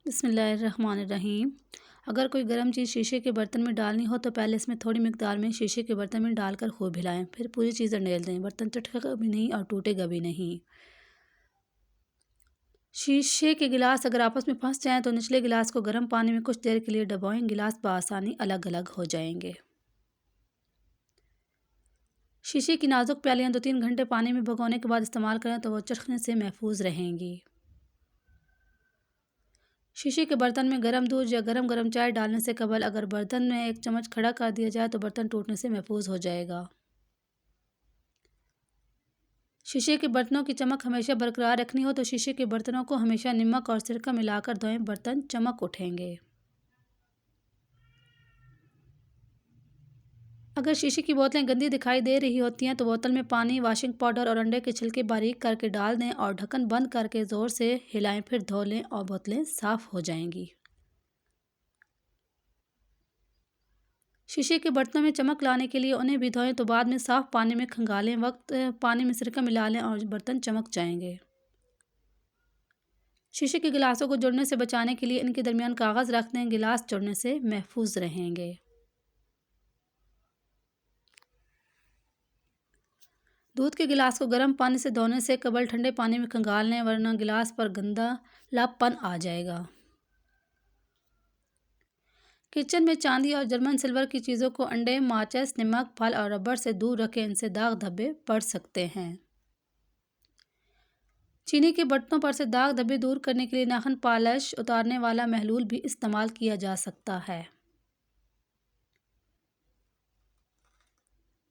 बिस्मिल्लाहिर्रहमानिर्रहीम। अगर कोई गर्म चीज़ शीशे के बर्तन में डालनी हो तो पहले इसमें थोड़ी मिकदार में शीशे के बर्तन में डालकर खूब हिलाएं, फिर पूरी चीज़ अंडेल दें। बर्तन चटकेगा भी नहीं और टूटेगा भी नहीं। शीशे के गिलास अगर आपस में फंस जाएं तो निचले गिलास को गर्म पानी में कुछ देर के लिए डुबोएं। गिलास बआसानी अलग अलग हो जाएंगे। शीशे की नाजुक प्यालियाँ 2-3 घंटे पानी में भिगोने के बाद इस्तेमाल करें तो वो चटकने से महफूज रहेंगी। शीशे के बर्तन में गर्म दूध या गरम गरम चाय डालने से कबल अगर बर्तन में 1 चम्मच खड़ा कर दिया जाए तो बर्तन टूटने से महफूज हो जाएगा। शीशे के बर्तनों की चमक हमेशा बरकरार रखनी हो तो शीशे के बर्तनों को हमेशा नमक और सिरका मिलाकर धोएं। बर्तन चमक उठेंगे। अगर शीशे की बोतलें गंदी दिखाई दे रही होती हैं तो बोतल में पानी, वॉशिंग पाउडर और अंडे के छिलके बारीक करके डाल दें और ढक्कन बंद करके ज़ोर से हिलाएं, फिर धो लें और बोतलें साफ़ हो जाएंगी। शीशे के बर्तनों में चमक लाने के लिए उन्हें भी धोएं तो बाद में साफ़ पानी में खंगालें। वक्त पानी में सिरका मिला लें और बर्तन चमक जाएंगे। शीशे के गिलासों को जुड़ने से बचाने के लिए इनके दरमियान कागज़ रख दें। गिलास जुड़ने से महफूज रहेंगे। दूध के गिलास को गर्म पानी से धोने से कबल ठंडे पानी में खंगाल लें, वरना गिलास पर गंदालापन आ जाएगा। किचन में चांदी और जर्मन सिल्वर की चीज़ों को अंडे, माचिस, नमक, फल और रबड़ से दूर रखें। इनसे दाग धब्बे पड़ सकते हैं। चीनी के बर्तनों पर से दाग धब्बे दूर करने के लिए नाखून पॉलिश उतारने वाला महलूल भी इस्तेमाल किया जा सकता है।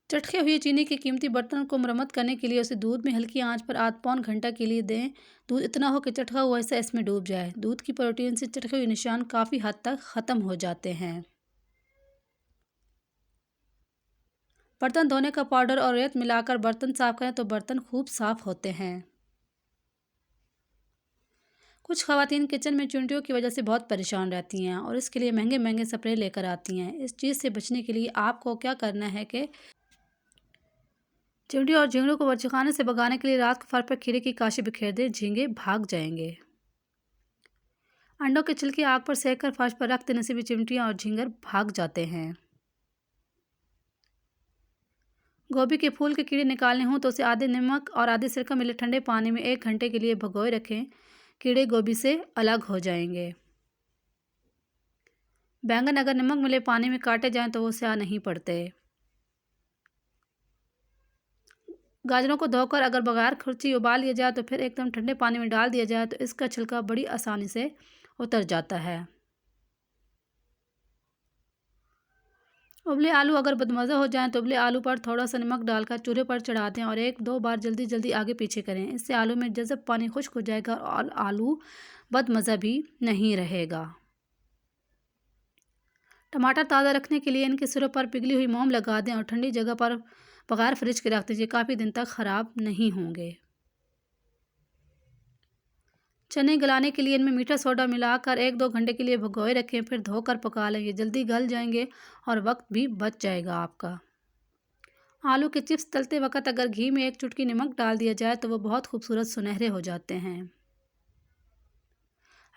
चटके हुए चीनी के कीमती बर्तन को मरम्मत करने के लिए उसे दूध में हल्की आंच पर आध पौन घंटा के लिए दें। दूध इतना हो कि चटका हुआ हिस्सा इसमें डूब जाए। दूध की प्रोटीन से चटके हुए निशान काफ़ी हद तक ख़त्म हो जाते हैं। बर्तन धोने का पाउडर और रेत मिलाकर बर्तन साफ़ करें तो बर्तन खूब साफ़ होते हैं। कुछ ख़वातीन किचन में चींटियों की वजह से बहुत परेशान रहती हैं और इसके लिए महंगे महंगे स्प्रे लेकर आती हैं। इस चीज़ से बचने के लिए आपको क्या करना है कि चिमटी और झींगों को बच्चेखाने से भगाने के लिए रात को फर्श पर खीरे की काशी बिखेर दें। झींगे भाग जाएंगे। अंडों के छिलके आग पर सेक कर फर्श पर रख देने से भी चिमटियाँ और झींगर भाग जाते हैं। गोभी के फूल के कीड़े निकालने हों तो उसे आधे नमक और आधे सिरका मिले ठंडे पानी में 1 घंटे के लिए भिगोए रखें। कीड़े गोभी से अलग हो जाएंगे। बैंगन अगर नमक मिले पानी में काटे जाएं तो वो स्याह नहीं पड़ते। गाजरों को धोकर अगर बगैर खुर्ची उबाल लिया जाए तो फिर एकदम ठंडे पानी में डाल दिया जाए तो इसका छिलका बड़ी आसानी से उतर जाता है। उबले आलू अगर बदमज़ा हो जाएं तो उबले आलू पर थोड़ा सा नमक डालकर चूल्हे पर चढ़ा दें और 1-2 बार जल्दी जल्दी आगे पीछे करें। इससे आलू में जज़ब पानी खुश्क हो जाएगा और आलू बदमज़ा भी नहीं रहेगा। टमाटर ताज़ा रखने के लिए इनके सिरों पर पिघली हुई मोम लगा दें और ठंडी जगह पर बगैर फ्रिज के रख दीजिए। काफ़ी दिन तक ख़राब नहीं होंगे। चने गलाने के लिए इनमें मीठा सोडा मिलाकर 1-2 घंटे के लिए भिगोए रखें, फिर धोकर पका लें। ये जल्दी गल जाएंगे और वक्त भी बच जाएगा आपका। आलू के चिप्स तलते वक्त अगर घी में 1 चुटकी नमक डाल दिया जाए तो वो बहुत खूबसूरत सुनहरे हो जाते हैं।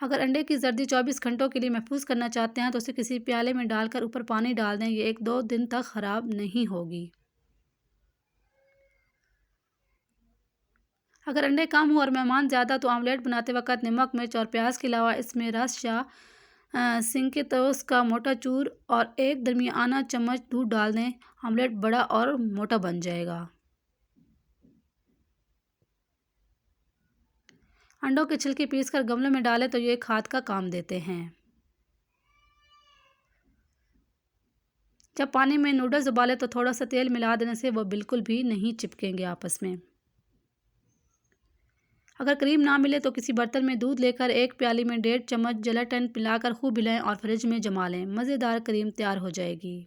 अगर अंडे की जर्दी 24 घंटों के लिए महफूज करना चाहते हैं तो उसे किसी प्याले में डालकर ऊपर पानी डाल दें। ये 1-2 दिन तक ख़राब नहीं होगी। अगर अंडे कम हो और मेहमान ज़्यादा तो ऑमलेट बनाते वक्त नमक, मिर्च और प्याज के अलावा इसमें रस या सिंकेतोस का मोटा चूर और 1 दरमियाना चम्मच दूध डाल दें। ऑमलेट बड़ा और मोटा बन जाएगा। अंडों के छिलके पीसकर गमलों में डालें तो ये खाद का काम देते हैं। जब पानी में नूडल्स उबालें तो थोड़ा सा तेल मिला देने से वो बिल्कुल भी नहीं चिपकेंगे आपस में। अगर क्रीम ना मिले तो किसी बर्तन में दूध लेकर 1 प्याली में 1.5 चम्मच जेलाटिन पिलाकर खूब हिलाएं और फ्रिज में जमा लें। मज़ेदार क्रीम तैयार हो जाएगी।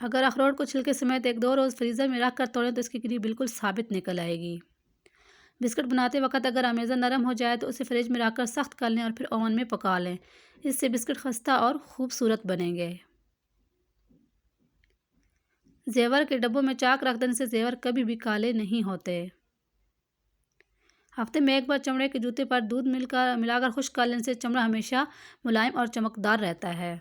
अगर अखरोट को छिलके समेत 1-2 रोज़ फ्रीज़र में रख कर तोड़ें तो इसकी गिरी बिल्कुल साबित निकल आएगी। बिस्कुट बनाते वक्त अगर अमेज़ा नरम हो जाए तो उसे फ्रिज में रखकर सख्त कर लें और फिर ओवन में पका लें। इससे बिस्कुट खस्ता और खूबसूरत बनेंगे। जेवर के डब्बों में चाक रख देने से जेवर कभी भी काले नहीं होते। हफ्ते में एक बार चमड़े के जूते पर दूध मिलाकर खुश्क कर लेने से चमड़ा हमेशा मुलायम और चमकदार रहता है।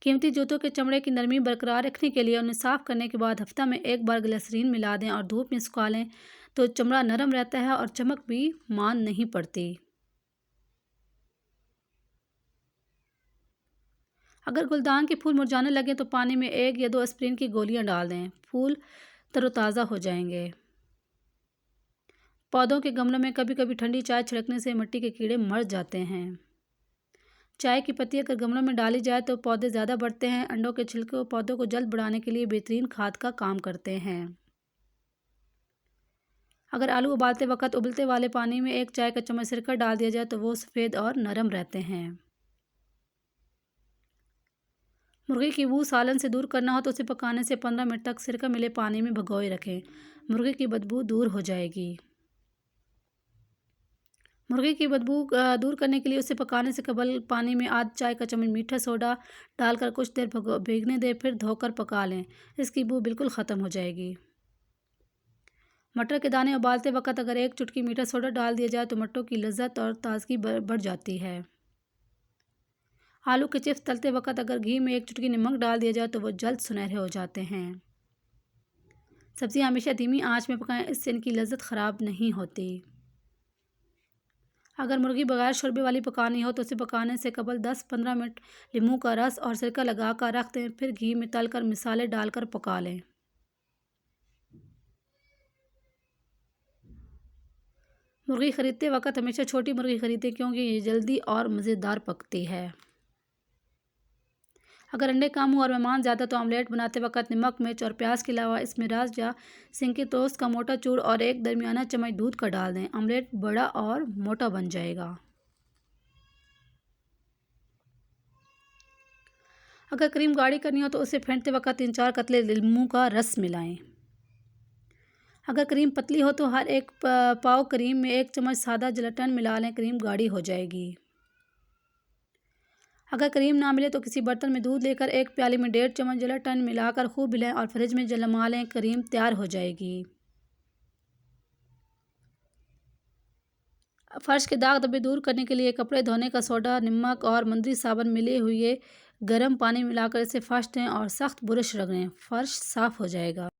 कीमती जूतों के चमड़े की नरमी बरकरार रखने के लिए उन्हें साफ करने के बाद हफ्ता में एक बार ग्लिसरीन मिला दें और धूप में सुखा लें तो चमड़ा नरम रहता है और चमक भी मान नहीं पड़ती। अगर गुलदान के फूल मुरझाने लगे तो पानी में 1 या 2 एस्प्रिन की गोलियां डाल दें, फूल तरोताज़ा हो जाएंगे। पौधों के गमलों में कभी कभी ठंडी चाय छिड़कने से मिट्टी के कीड़े मर जाते हैं। चाय की पत्ती अगर गमलों में डाली जाए तो पौधे ज़्यादा बढ़ते हैं। अंडों के छिलके पौधों को जल्द बढ़ाने के लिए बेहतरीन खाद का काम करते हैं। अगर आलू उबालते वक्त उबलते वाले पानी में 1 चाय का चम्मच सिरका डाल दिया जाए तो वो सफ़ेद और नरम रहते हैं। मुर्गी की बू सालन से दूर करना हो तो उसे पकाने से 15 मिनट तक सिरका मिले पानी में भिगोए रखें। मुर्गी की बदबू दूर हो जाएगी। मुर्गी की बदबू दूर करने के लिए उसे पकाने से कबल पानी में आध चाय का चम्मच मीठा सोडा डालकर कुछ देर भीगने दें, फिर धोकर पका लें। इसकी बू बिल्कुल ख़त्म हो जाएगी। मटर के दाने उबालते वक्त अगर 1 चुटकी मीठा सोडा डाल दिया जाए तो मटरों की लज्जत और ताजगी बढ़ जाती है। आलू के चिप्स तलते वक्त अगर घी में 1 चुटकी नमक डाल दिया जाए तो वो जल्द सुनहरे हो जाते हैं। सब्ज़ियाँ हमेशा धीमी आंच में पकाएं, इससे इनकी लज्जत ख़राब नहीं होती। अगर मुर्गी बगैर शोरबे वाली पकानी हो तो उसे पकाने से कबल 10-15 मिनट नींबू का रस और सिरका लगाकर रख दें, फिर घी में तलकर मिसाले डालकर पका लें। मुर्गी ख़रीदते वक्त हमेशा छोटी मुर्गी ख़रीदें क्योंकि ये जल्दी और मज़ेदार पकती है। अगर अंडे कम हो और मेहमान ज़्यादा तो ऑमलेट बनाते वक्त नमक, मिर्च और प्याज के अलावा इसमें रास या सिंकी टोस्ट का मोटा चूर और 1 दरमियाना चम्मच दूध का डाल दें। ऑमलेट बड़ा और मोटा बन जाएगा। अगर क्रीम गाढ़ी करनी हो तो उसे फेंटते वक्त 3-4 कतले नींबू का रस मिलाएं। अगर क्रीम पतली हो तो हर एक पाव क्रीम में 1 चम्मच सादा जिलेटिन मिला लें, क्रीम गाढ़ी हो जाएगी। अगर क्रीम ना मिले तो किसी बर्तन में दूध लेकर 1 प्याली में 1.5 चम्मच जिलेटिन मिलाकर खूब मिलाएं और फ्रिज में जमा लें, क्रीम तैयार हो जाएगी। फर्श के दाग धब्बे दूर करने के लिए कपड़े धोने का सोडा, नमक और मंदरी साबुन मिले हुए गर्म पानी मिलाकर इसे फर्श दें और सख्त बुरश रगड़ें, फर्श साफ हो जाएगा।